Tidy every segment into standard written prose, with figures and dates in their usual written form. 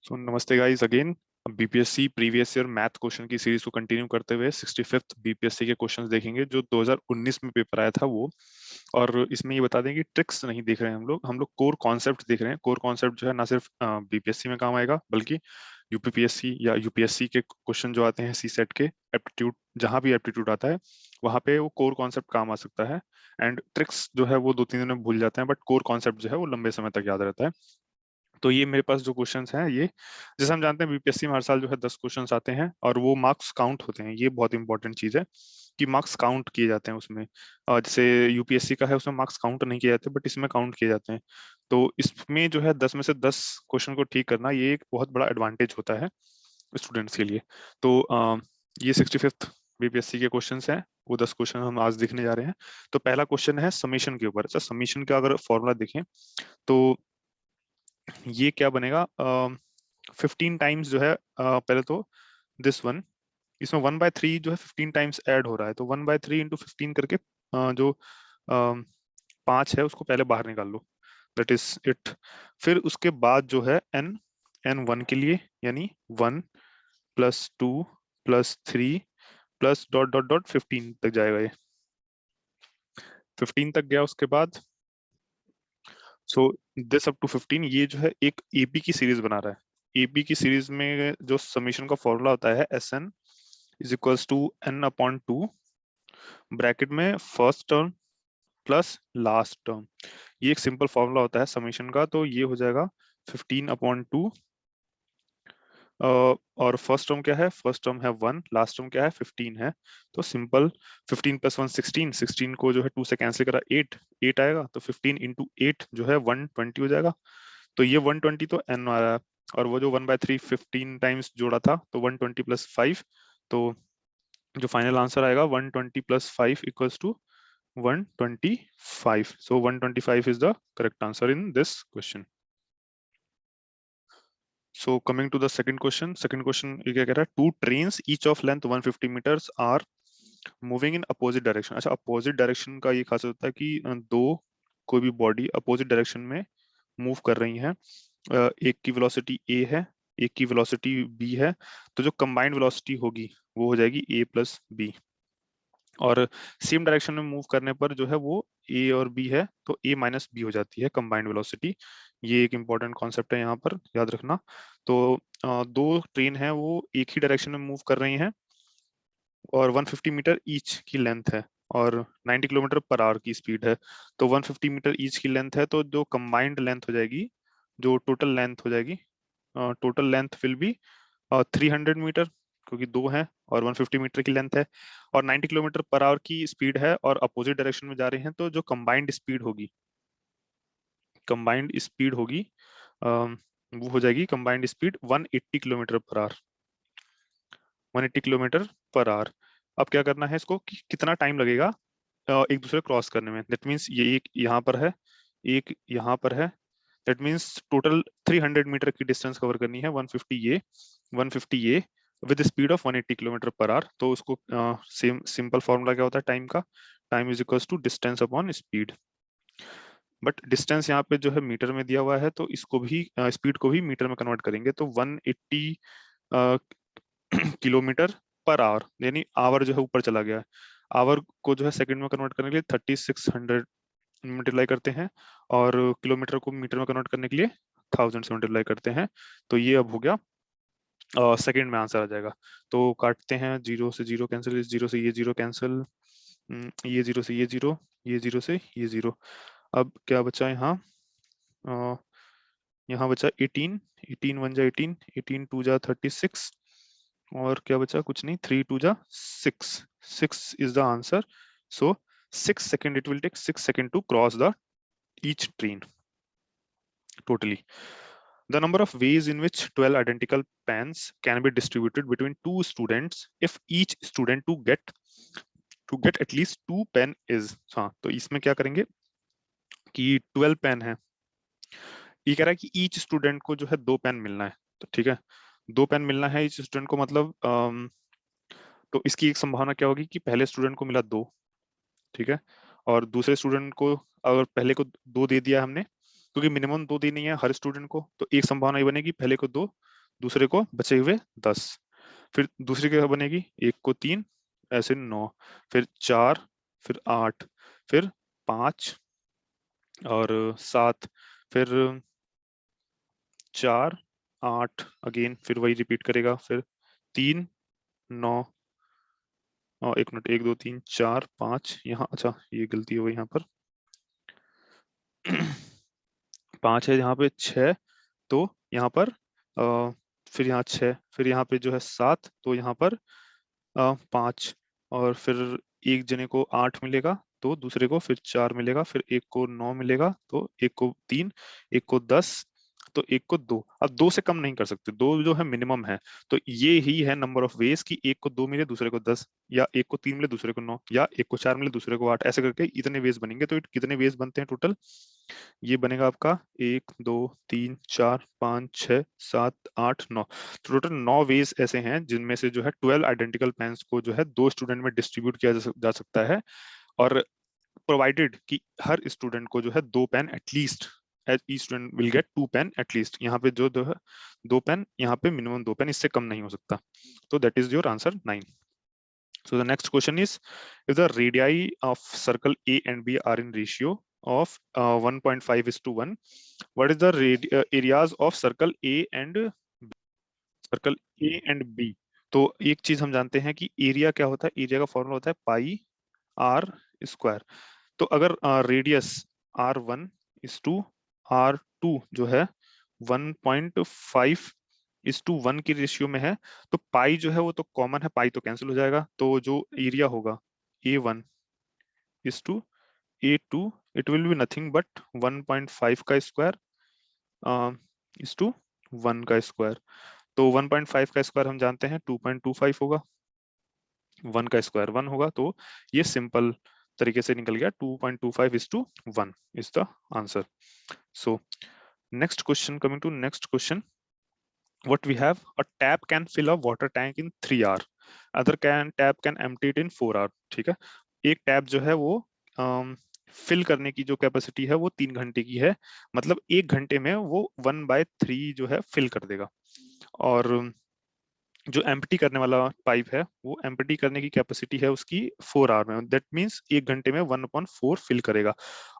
सो नमस्ते guys again. BPSC previous year math question की series को कंटिन्यू करते हुए 65th बीपीएससी के क्वेश्चंस देखेंगे जो 2019 में पेपर आया था वो। और इसमें ये बता दें कि ट्रिक्स नहीं देख रहे हैं हम लोग कोर कॉन्सेप्ट देख रहे हैं। कोर कॉन्सेप्ट जो है ना सिर्फ बीपीएससी में काम आएगा बल्कि यूपीपीएससी या यूपीएससी के क्वेश्चन जो आते हैं सी सेट के एप्टीट्यूड, जहां भी एप्टीट्यूड आता है वहां पे वो कोर कॉन्सेप्ट काम आ सकता है। एंड ट्रिक्स जो है वो 2-3 दिन में भूल जाते हैं, बट कोर कॉन्सेप्ट जो है वो लंबे समय तक याद रहता है। तो ये मेरे पास जो क्वेश्चंस हैं ये, जैसे हम जानते हैं बीपीएससी में हर साल जो है 10 क्वेश्चंस आते हैं और वो मार्क्स काउंट होते हैं। ये बहुत इंपॉर्टेंट चीज है कि मार्क्स काउंट किए जाते हैं उसमें। जैसे यूपीएससी का है उसमें मार्क्स काउंट नहीं किए जाते, बट इसमें काउंट किए जाते हैं। तो इसमें जो है 10 में से 10 क्वेश्चन को ठीक करना ये एक बहुत बड़ा एडवांटेज होता है स्टूडेंट्स के लिए। तो ये 65th बीपीएससी के क्वेश्चंस हैं, वो 10 क्वेश्चन हम आज देखने जा रहे हैं। तो पहला क्वेश्चन है समीशन के ऊपर। अच्छा, समीशन का अगर फॉर्मूला देखें तो ये क्या बनेगा? 15 टाइम्स जो है पहले तो दिस वन, इसमें 1/3 जो है 15 टाइम्स ऐड हो रहा है, तो 1/3 इंटू 15 करके जो 5 है उसको पहले बाहर निकाल लो, दैट इज इट। फिर उसके बाद जो है एन, एन वन के लिए यानी 1 + 2 + 3 प्लस डॉट डॉट डॉट 15 तक जाएगा। ये 15 तक गया उसके बाद। सो दिस अप टू 15 ये जो है एक एपी की सीरीज बना रहा है। एपी की सीरीज में जो समीशन का फॉर्मूला होता है S N is equals to n/2, bracket में first term plus last term. ये एक सिंपल फॉर्मूला होता है समीशन का। तो ये हो जाएगा 15/2। और फर्स्ट टर्म क्या है? फर्स्ट टर्म है 1, लास्ट टर्म क्या है? 15 है। तो सिंपल 15 + 1 16, 16 को जो है 2 से कैंसिल करा 8, 8 आएगा। तो 15 इंटू 8 जो है 120 हो जाएगा। तो ये 120 तो एन आ रहा है। और वो जो 1/3 15 टाइम्स जोड़ा था तो 120 + 5। तो जो फाइनल आंसर आएगा 120 + 5 equals to 125। So 125 is the correct answer in this question. So coming to the second question ये क्या कह रहा है? Two trains each of length 150 metres are moving in opposite direction. अच्छा, अपोजिट डायरेक्शन का ये खास होता है कि दो कोई भी बॉडी अपोजिट डायरेक्शन में मूव कर रही हैं। एक की वेलोसिटी ए है, एक की वेलोसिटी बी है। तो जो कंबाइंड वेलोसिटी होगी वो हो जाएगी ए प्लस बी। और सेम डायरेक्शन में मूव करने पर जो है वो ए और बी है तो ए माइनस बी हो जाती है कंबाइंड वेलोसिटी। ये एक इंपॉर्टेंट कॉन्सेप्ट है, यहाँ पर याद रखना। तो दो ट्रेन है वो एक ही डायरेक्शन में मूव कर रही हैं और 150 मीटर ईच की लेंथ है और 90 किलोमीटर पर आवर की स्पीड है। तो 150 मीटर ईच की लेंथ है तो जो कंबाइंड लेंथ हो जाएगी, जो टोटल लेंथ हो जाएगी, total length will be 300 metre, क्योंकि दो हैं और 150 मीटर की लेंथ है और 90 किलोमीटर पर आवर की स्पीड है और अपोजिट डायरेक्शन में जा रहे हैं। तो जो कंबाइंड स्पीड होगी, कंबाइंड स्पीड होगी वो हो जाएगी combined speed 180 kilometre per hour, 180 kilometre per hour. अब क्या करना है इसको कि कितना टाइम लगेगा एक दूसरे क्रॉस करने में। दैट मीन्स ये एक यहाँ पर है, एक यहाँ पर है। दैट मीन्स टोटल 300 मीटर की डिस्टेंस कवर करनी है। 150 ये with speed of 180 kilometre per hour. तो उसको सेम सिंपल फॉर्मूला क्या होता है टाइम का? Time is equals to distance upon speed. But distance यहाँ पे जो है मीटर में दिया हुआ है तो इसको भी स्पीड को भी मीटर में कन्वर्ट करेंगे। तो 180 किलोमीटर पर आवर यानी आवर जो है ऊपर चला गया है। आवर को जो है सेकंड में कन्वर्ट करने के लिए 3600 मल्टीप्लाई करते हैं और किलोमीटर को मीटर में कन्वर्ट करने के लिए 1000 से मल्टीप्लाई करते हैं। तो ये अब हो गया सेकंड में आंसर आ जाएगा। तो काटते हैं, जीरो से जीरो कैंसिल, इस जीरो से ये जीरो कैंसिल, ये जीरो से ये जीरो, ये जीरो से ये जीरो। अब क्या बचा यहाँ? अ, यहाँ बचा 18, 18 1 जा 18, 18 2 जा 36 और क्या बचा? कुछ नहीं, 3 2 जा 6, 6 is the answer. So 6 second, it will take 6 second to cross the each train totally. The number of ways in which 12 identical pens can be distributed between two students if each student to get at least two pen is। हाँ, तो इसमें क्या करेंगे कि 12 pen है। ये कह रहा है कि ईच स्टूडेंट को जो है 2 पेन मिलना है। तो ठीक है, 2 पेन मिलना है ईच स्टूडेंट को, मतलब तो इसकी एक संभावना क्या होगी कि पहले स्टूडेंट को मिला 2, ठीक है, और दूसरे स्टूडेंट को अगर पहले को 2 दे दिया हमने, क्योंकि मिनिमम 2 देनी है हर स्टूडेंट को, तो एक संभावना ये बनेगी पहले को 2 दूसरे को बचे हुए 10, फिर दूसरी क्या बनेगी, 1 को 3, ऐसे 9, फिर 4, फिर 8, फिर 5 और 7, फिर 4, 8 अगेन, फिर वही रिपीट करेगा, फिर 3, 9 और 1 मिनट, 1 2 3 4 5, यहाँ अच्छा ये गलती हो गई यहाँ पर 5 है, यहाँ पे 6, तो यहाँ पर फिर यहाँ 6, फिर यहाँ पे जो है 7, तो यहाँ पर 5, और फिर एक जने को 8 मिलेगा, तो दूसरे को फिर 4 मिलेगा, फिर एक को 9 मिलेगा, तो एक को 3, एक को 10, तो एक को 2। अब 2 से कम नहीं कर सकते, 2 जो है मिनिमम है, तो ये ही है नंबर ऑफ वेज कि एक को 2 मिले दूसरे को 10, या एक को 3 मिले दूसरे को 9, या एक को 4 मिले दूसरे को 8, ऐसे करके इतने वेज बनेंगे। तो कितने वेज बनते हैं टोटल, ये बनेगा आपका 1 2 3 4 5 6 7 8 9, तो टोटल 9 वेज ऐसे हैं जिनमें से जो है 12 आइडेंटिकल पेन्स को जो है 2 स्टूडेंट में डिस्ट्रीब्यूट किया जा सकता है, और प्रोवाइडेड कि हर स्टूडेंट को जो है 2 pen at least, each student will get 2 pen at least, यहाँ पे जो है 2 पेन, यहाँ पे मिनिमम 2 पेन, इससे कम नहीं हो सकता। तो that is your answer 9। So the next question is, if the radii of circle A and B are in ratio of 1.5:1, what is the areas of circle A and circle A and B? तो एक चीज हम जानते हैं कि area क्या होता है, एरिया का फॉर्मूला होता है पाई आर स्क्वायर। तो अगर रेडियस R1:2 R2 जो है 1.5:1 की रेशियो में है, तो पाई जो है वो तो कॉमन है, पाई तो कैंसिल हो जाएगा, तो जो एरिया होगा A1:A2, it will be nothing but 1.5 का स्क्वायर इज टू 1 का स्क्वायर। तो 1.5 का स्क्वायर हम जानते हैं 2.25 होगा, 1 का स्क्वायर 1 होगा, तो ये सिंपल तरीके से निकल गया, 2.25:1 is the answer. So next question, coming to next question, what we have, a tap can fill a water tank in 3 hour, other tap can empty it in 4 hour। ठीक है, एक टैप जो है वो फिल करने की जो capacity है वो 3 घंटे की है, मतलब 1 घंटे में वो 1/3 जो है फिल कर देगा, और जो एम्प्टी करने वाला पाइप है वो एम्प्टी करने की कैपेसिटी है उसकी 4 आवर में, दैट मींस 1 घंटे में 1/4 फिल करेगा।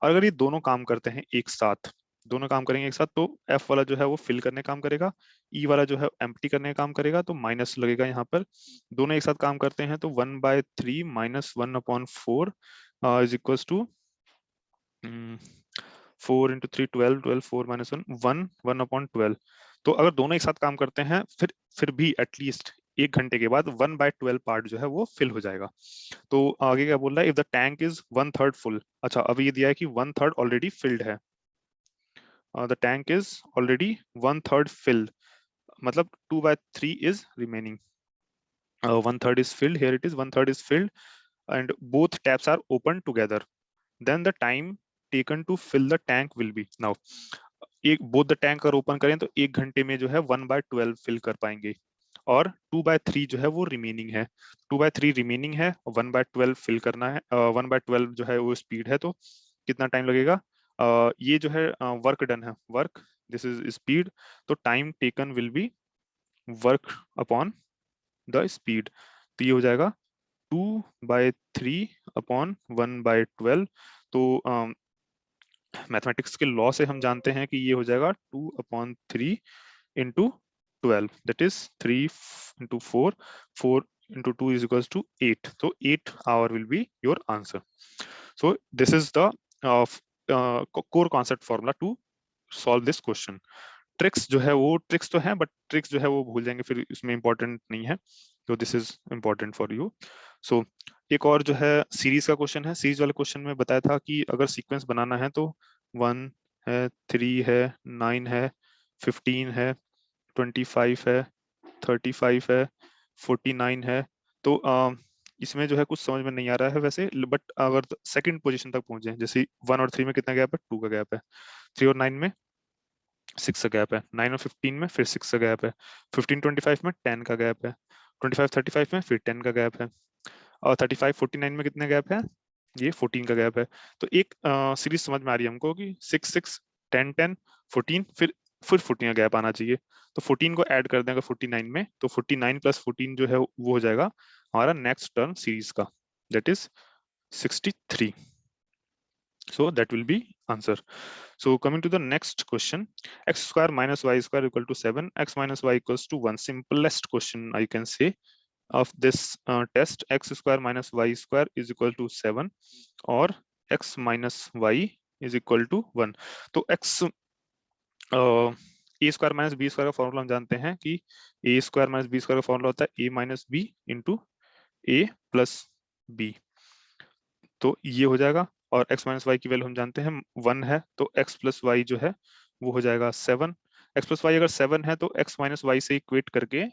और अगर ये दोनों काम करते हैं एक साथ, दोनों काम करेंगे एक साथ, तो एफ वाला जो है वो फिल करने काम करेगा, ई वाला जो है एम्प्टी करने का काम करेगा, तो माइनस लगेगा यहाँ पर। दोनों एक साथ काम करते हैं तो 1/3 minus 1/4 is equal to 4 into 3 12, 12 4 minus 1 1 1/12। तो अगर दोनों एक साथ काम करते हैं फिर भी एटलीस्ट 1 घंटे के बाद 1/12 पार्ट जो है वो फिल हो जाएगा। तो आगे क्या बोल रहा है, if the tank is 1/3 full, अच्छा अभी ये दिया है कि 1/3 ऑलरेडी फिल्ड है, the tank is already 1/3 field, मतलब 2/3 is remaining, 1/3 is filled, here it is 1/3 is filled and both taps are open together, then the time taken to fill the tank will be, now एक both the tank अगर open करें तो 1 घंटे में जो है 1/12 fill कर पाएंगे, और 2/3 जो है वो रिमेनिंग है, 2/3 रिमेनिंग है, 1/12 फिल करना है, 1/12 जो है वो स्पीड है, तो कितना टाइम लगेगा, ये जो है वर्क डन है, वर्क दिस इज स्पीड, तो time taken will be work upon the speed, तो ये हो जाएगा 2/3 अपॉन 1/12। तो मैथमेटिक्स के लॉ से हम जानते हैं कि ये हो जाएगा 2/3 into 12, that is 3 into 4, 4 into 2 is equals to 8, so 8 hour will be your answer। So this is the core concept formula to solve this question। Tricks जो है वो ट्रिक्स तो है, बट ट्रिक्स जो है वो भूल जाएंगे फिर, इसमें इंपॉर्टेंट नहीं है, तो this is important for you. So एक और जो है सीरीज का क्वेश्चन है, सीरीज वाले क्वेश्चन में बताया था कि अगर सीक्वेंस बनाना है तो 1 है, 3 है, 9 है, 15 है, 25 है, 35 है, 49 है, तो इसमें जो है कुछ समझ में नहीं आ रहा है वैसे, बट अगर सेकंड पोजीशन तक पहुंचे, जैसे 1 और 3 में कितना गैप है, 2 का गैप है, 3 और 9 में 6 का गैप है, 9 और 15 में फिर 6 का गैप है, 15-25 में 10 का गैप है, 25-35 में फिर 10 का गैप है, और 35-49 में कितने गैप है, ये 14 का गैप है। तो एक सीरीज समझ में आ रही है हमको कि 6 6 10 10 14, फिर फिर 14 का गैप आना चाहिए, तो 14 को ऐड कर दें अगर 49 में, तो 49 प्लस 14 जो है वो हो जाएगा हमारा नेक्स्ट टर्म सीरीज का, that is 63. So that will be answer. So coming to the next question, x square minus y square equal to 7, x minus y equals to 1. Simplest question I can say of this test. X square minus y square is equal to 7 or x minus y is equal to 1. तो x ए square minus B square का formula हम जानते हैं कि ए square minus B square का formula होता है ए minus B into ए plus B, तो ये हो जाएगा। और x माइनस वाई की वैल्यू हम जानते हैं 1 है, तो x प्लस वाई जो है वो हो जाएगा 7। x प्लस वाई अगर 7 है तो x माइनस वाई से इक्वेट करके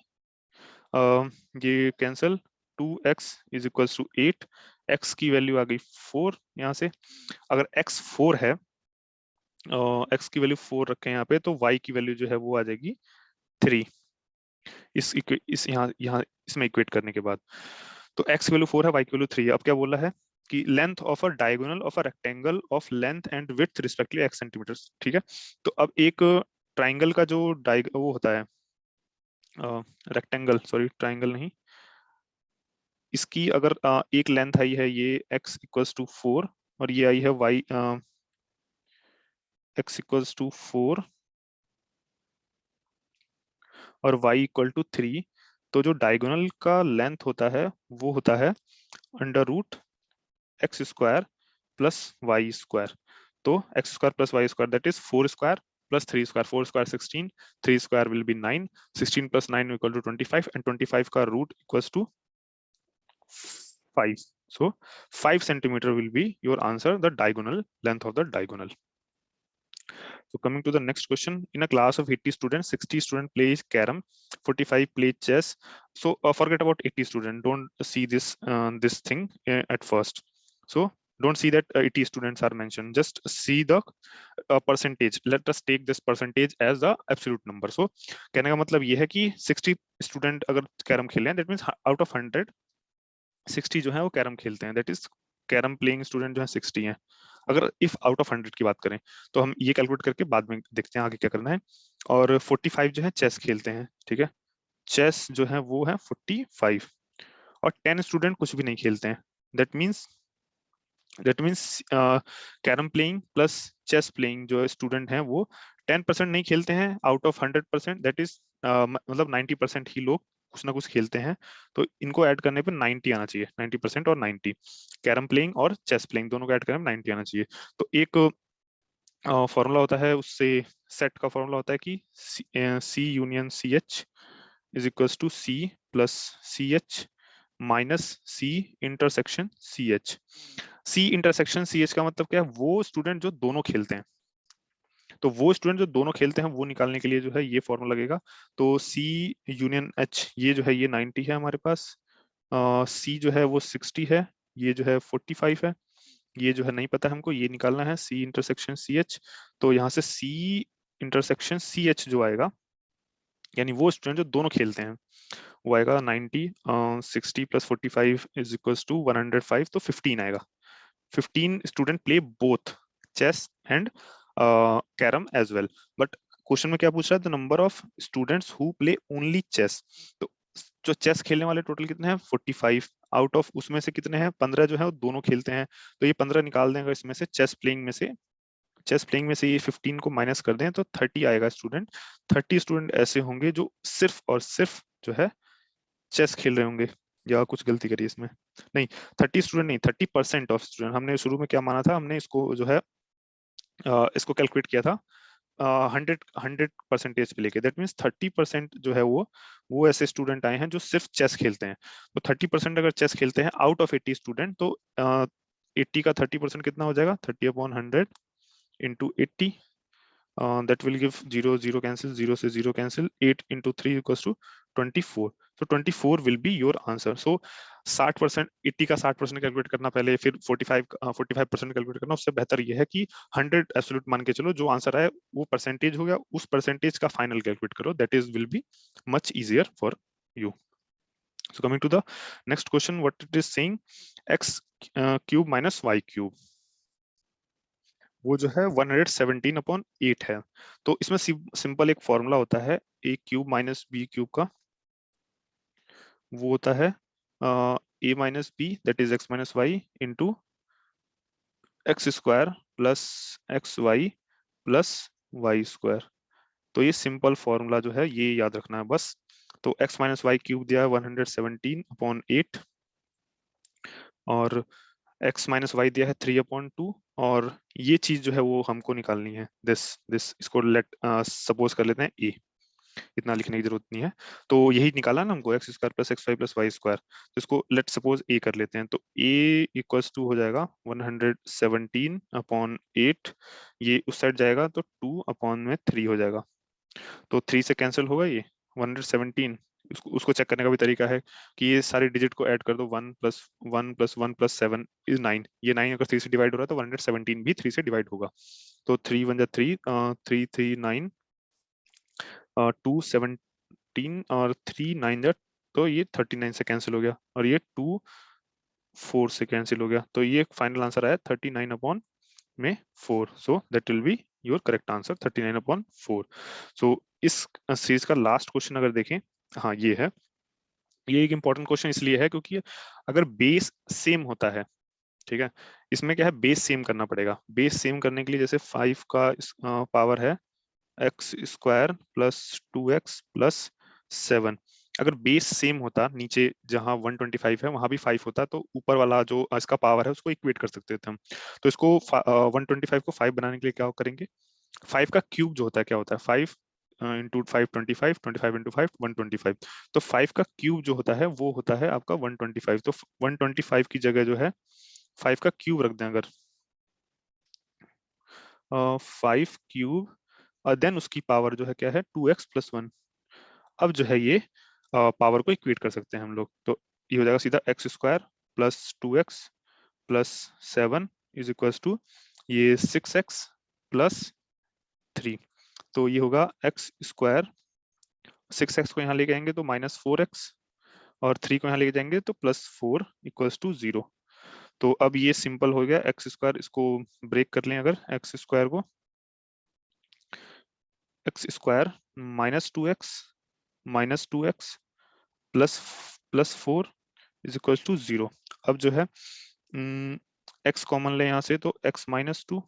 ये cancel, 2x is equals to 8, x की वैल्यू आ गई 4 यहाँ से। अगर x 4 है, x की वैल्यू 4 रखें यहाँ पे, तो y की वैल्यू जो है वो आ जाएगी 3 इस यहाँ इसमें इक्वेट करने के बाद। तो x की वैल्यू 4 है, y की वैल्यू 3 है। अब क्या बोला है कि length of a diagonal of a rectangle of length and width respectively x centimetres, ठीक है। तो अब एक ट्राइंगल का जो वो होता है, रेक्टेंगल, सॉरी ट्राइंगल नहीं, इसकी अगर एक लेंथ आई है ये x इक्वल्स टू 4 और ये आई है y x इक्वल्स टू 4 और y इक्वल टू 3, तो जो डायगोनल का लेंथ होता है वो होता है under root X square plus Y square. तो X square plus Y square that is 4 square plus 3 square, 4 square 16, 3 square will be 9, 16 plus 9 equal to 25 and 25 का root equals to 5. So 5 centimeter will be your answer, the diagonal length of the diagonal. So coming to the next question, in a class of 80 students, 60 students play carom, 45 play chess. So forget about 80 students. Don't see this thing at first. So don't see that 80 students are mentioned. Just see the percentage. Let us take this percentage as the absolute number. So कहने का मतलब ये है कि 60 student अगर carrom खेले हैं, that means out of 100 60 जो है वो कैरम खेलते हैं, that is carrom playing student जो है 60 हैं। अगर इफ आउट ऑफ 100 की बात करें तो हम ये कैलकुलेट करके बाद में देखते हैं आगे क्या करना है। और 45 जो है चेस खेलते हैं, ठीक है, चेस जो है वो है 45 और 10 स्टूडेंट कुछ भी नहीं खेलते हैं, that means carrom playing plus chess playing जो स्टूडेंट हैं वो 10% नहीं खेलते हैं आउट ऑफ 100%, दैट इज मतलब 90% ही लोग कुछ ना कुछ खेलते हैं। तो इनको ऐड करने पे 90 आना चाहिए, 90% और 90, कैरम प्लेइंग और चेस प्लेइंग दोनों को ऐड करने में 90 आना चाहिए। तो एक फॉर्मूला होता है उससे, सेट का फॉर्मूला होता है कि C union C H is equals to C plus C H minus C intersection C H. C intersection C H का मतलब क्या है, वो स्टूडेंट जो दोनों खेलते हैं, तो वो स्टूडेंट जो दोनों खेलते हैं वो निकालने के लिए जो है ये फॉर्मूला लगेगा। तो सी यूनियन एच ये जो है ये 90 है हमारे पास, सी जो है वो 60 है, ये जो है 45 है, ये जो है नहीं पता हमको, ये निकालना है सी इंटरसेक्शन सी एच। तो यहाँ से सी इंटरसेक्शन सी एच जो आएगा, यानी वो स्टूडेंट जो दोनों खेलते हैं, वो आएगा 90, 60 प्लस 45 इज इक्वल्स टू 105, तो 15 आएगा। 15 student play both chess and carrom as well. But question में क्या पूछ रहा है, the number of students who play only chess. तो जो चेस खेलने वाले टोटल कितने हैं 45, आउट ऑफ उसमें से कितने हैं 15 जो है वो दोनों खेलते हैं, तो ये 15 निकाल देंगे इसमें से, चेस प्लेइंग में से, चेस प्लेइंग में से ये 15 को माइनस कर दें तो 30 आएगा स्टूडेंट। 30 स्टूडेंट ऐसे होंगे जो सिर्फ और सिर्फ जो है चेस खेल रहे होंगे, या कुछ गलती करी इसमें, नहीं 30 स्टूडेंट नहीं, 30% ऑफ स्टूडेंट। हमने शुरू में क्या माना था, हमने इसको जो है इसको कैलकुलेट किया था 100% पे लेके, दैट मीन्स 30% जो है वो ऐसे स्टूडेंट आए हैं जो सिर्फ चेस खेलते हैं। तो 30% अगर चेस खेलते हैं आउट ऑफ 80 स्टूडेंट, तो 80 का 30% कितना हो जाएगा, 30/100 into 80, that will give 0 0 cancel, 0 से 0 cancel, 8 into 3 equals to 24. So 24 will be your answer. So 60%, 80 का 60% कैलकुलेट करना पहले, फिर 45% कैलकुलेट करना, उससे बेहतर यह है कि 100 एब्सोल्यूट मान के चलो, जो आंसर आए वो परसेंटेज हो गया, उस परसेंटेज का फाइनल कैलकुलेट करो, that is will be much easier for you. So coming to the next question, what it is saying, x cube minus y cube. वो जो है 117/8 है। तो इसमें सिंपल एक फॉर्मूला होता है a cube minus b cube का, वो होता है a minus b that is x minus y into x square plus x y plus Y square. तो ये सिंपल फॉर्मूला जो है ये याद रखना है बस। तो x माइनस वाई क्यूब दिया है 117/8 और x माइनस वाई दिया है 3/2 और ये चीज जो है वो हमको निकालनी है, दिस दिस इसको लेट सपोज कर लेते हैं a, इतना लिखने की जरूरत नहीं है। तो यही निकाला ना हमको, x square plus x y plus Y square, तो इसको लेट सपोज a कर लेते हैं। तो a इक्वल्स टू हो जाएगा 117/8, ये उस साइड जाएगा तो 2/3 हो जाएगा। तो 3 से कैंसिल होगा ये 117। उसको चेक करने का भी तरीका है कि ये सारे डिजिट को ऐड कर दो, 1 + 1 + 1 + 7 इज 9। ये 9 अगर 3 से डिवाइड हो रहा है तो 117 भी 3 से डिवाइड होगा। तो 3 1 3, 3 3 9, 2 17 और 3 9 तो ये 39 से कैंसिल हो गया और ये 2 4 से कैंसिल हो गया। तो ये फाइनल आंसर आया 39/4। So that will be your correct answer, 39/4। सो इस सीरीज का लास्ट क्वेश्चन अगर देखें, हाँ ये है। ये एक इंपॉर्टेंट क्वेश्चन इसलिए है क्योंकि अगर बेस सेम होता है, ठीक है, इसमें क्या है, बेस सेम करना पड़ेगा। बेस सेम करने के लिए जैसे 5 का पावर है x square plus 2x plus 7, अगर बेस सेम होता, नीचे जहां 125 है वहां भी 5 होता, तो ऊपर वाला जो इसका पावर है उसको इक्वेट कर सकते थे हम। तो इसको 125 को 5 बनाने के लिए क्या करेंगे, 5 का क्यूब जो होता है क्या होता है, 5 इंटू 5 25, 25 इंटू 5 125। तो 5 का क्यूब जो होता है वो होता है आपका 125। तो 125 की जगह जो है 5 का क्यूब रख दें अगर, 5 क्यूब और देन उसकी पावर जो है क्या है 2x प्लस 1। अब जो है ये पावर को इक्वेट कर सकते हैं हम लोग। तो ये हो जाएगा सीधा x square plus 2x plus 7 is equal to ये 6x प्लस 3। तो ये होगा एक्स स्क्वायर, 6x को यहाँ लेके आएंगे तो -4x और 3 को यहाँ लेके जाएंगे तो +4 इक्वल्स टू 0। तो अब ये सिंपल हो गया एक्स स्क्वायर, इसको ब्रेक कर लें अगर एक्स स्क्वायर को, x square -2x plus 4 is equal to 0। अब जो है x कॉमन ले यहाँ से तो x -2,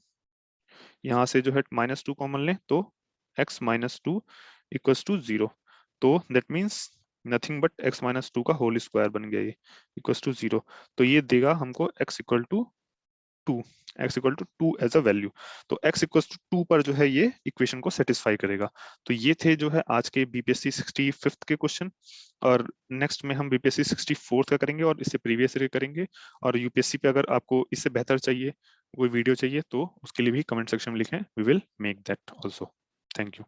यहाँ से जो है -2 कॉमन ले तो x -2 इक्वल्स टू 0। तो that means nothing but x -2 का होल स्क्वायर बन गया ये इक्वल्स टू 0। तो ये देगा हमको x equal to 2, x equal to 2 as a value. तो x इक्वल टू 2 पर जो है ये इक्वेशन को सेटिस्फाई करेगा। तो ये थे जो है आज के बीपीएससी 65th के क्वेश्चन। और नेक्स्ट में हम बीपीएससी 64th का करेंगे और इससे प्रीवियस ईयर करेंगे। और यूपीएससी पे अगर आपको इससे बेहतर चाहिए, कोई वीडियो चाहिए, तो उसके लिए भी कमेंट सेक्शन में लिखें, we will make that also. Thank you.